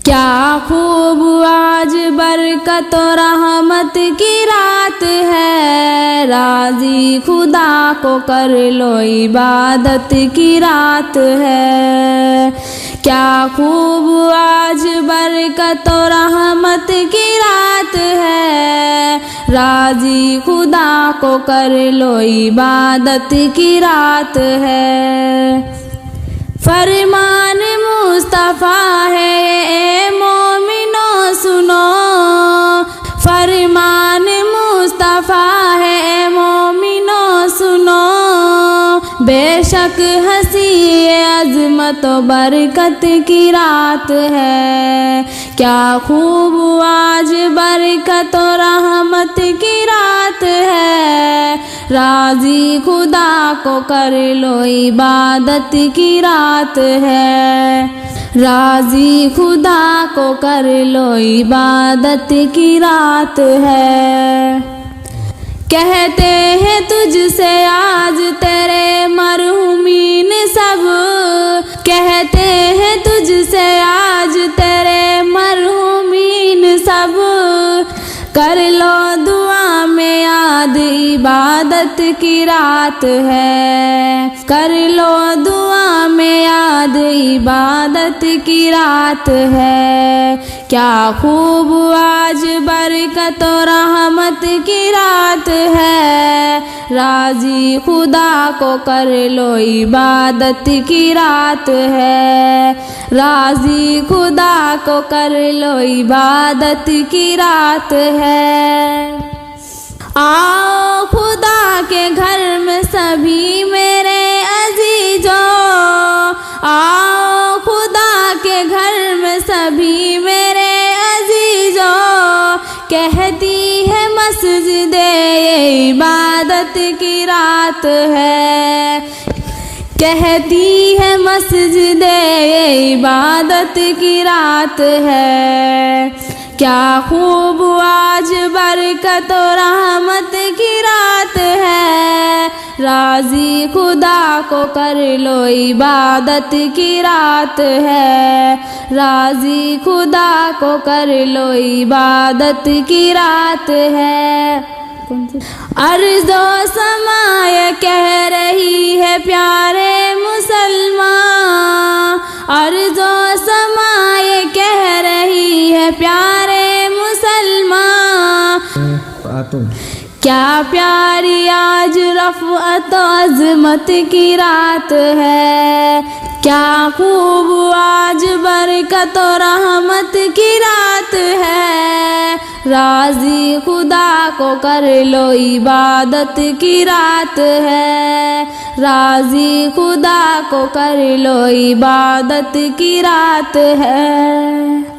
کیا خوب آج برکت و رحمت کی رات ہے، راضی خدا کو کر لو عبادت کی رات ہے۔ کیا خوب آج برکت و رحمت کی رات ہے، راضی خدا کو کر لو عبادت کی رات ہے۔ فرمان مصطفیٰ ہے اے مومنو سنو، فرمان مصطفیٰ ہے اے مومنو سنو، بے شک ہنسی عظمت و برکت کی رات ہے۔ کیا خوب آج برکت و رحمت کی رات ہے، راضی خدا کو کر لو عبادت کی رات ہے، راضی خدا کو کر لو عبادت کی رات ہے۔ کہتے ہیں تجھ سے آج تیرے مرحومین سب، کہتے ہیں تجھ سے آج تیرے مرحومین سب، کر لو دعا میں یاد عبادت کی رات ہے، کر لو دعا میں یاد عبادت کی رات ہے۔ کیا خوب آج برکت و رحمت کی رات ہے، راضی خدا کو کر لو عبادت کی رات ہے، راضی خدا کو کر لو عبادت کی رات ہے۔ آؤ خدا کے گھر میں سبھی میرے عزیزوں، آؤ خدا کے گھر میں سبھی میرے عزیزوں، کہتی ہے مسجد یہ عبادت کی رات ہے، کہتی ہے مسجد یہ عبادت کی رات ہے۔ کیا خوب آج برکت و رحمت کی رات ہے، راضی خدا کو کر لو عبادت کی رات ہے، راضی خدا کو کر لو عبادت کی رات ہے۔ ارض و سما یہ کہہ رہی ہے پیارے مسلمان، ارض و سما یہ کہہ رہی ہے پیارے مسلمان، کیا پیاری آج رفعت و عظمت کی رات ہے، کیا خوب آج برکت و رحمت کی رات ہے، راضی خدا کو کر لو عبادت کی رات ہے، راضی خدا کو کر لو عبادت کی رات ہے۔